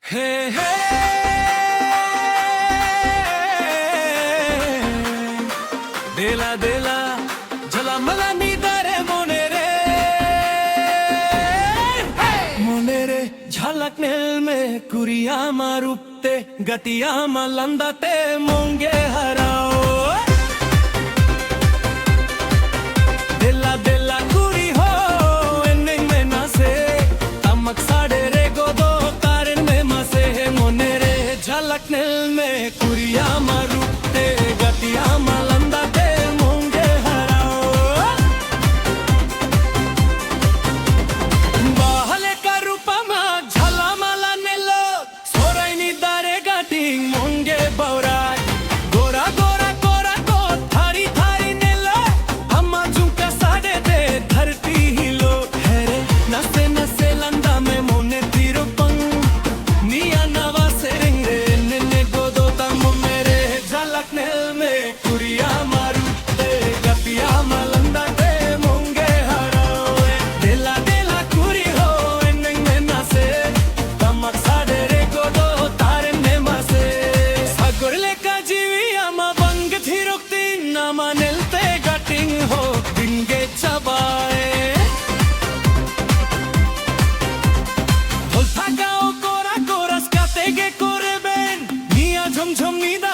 हे हे देला देला झलामला निदारे मोने रे झलक नेल में कुरिया मारूपते गतिया मलंदाते मोंगे हराओ देला देला कुरी हो एने में नसे तमक साड़े रे गोदो कारण में मसे मोने रे झलक नेल में कुरिया मारूपते गतिया मलंदाते मोंगे हराओ बाहले का रूपा मा झलामला नेलो सोराई निदारे गाटिंग मोंगे बौरा गोरा गोरा गोरा को थारी थारी नेलो अम्मा झुमका साड़े दे धरती हिलो हेरे नसे नसे लंदा में मोने तीरो पंग निया नवा से रिंगे ने गोदो तम मेरे झलक नेल में कुरिया मारू दे गतिया मलंदा दे मोंगे हराओ देला देला कुरी हो एने में नसे तमक साड़े रे गोदो तारे में मसे सगुरले का जीवी अमा बंग थी रुकती नामा नेलते गटिंग हो डिंगे चबाए ढोल थाकाओ कोरा कोरस काते गे कोरे बेन निया झुम झुम निदा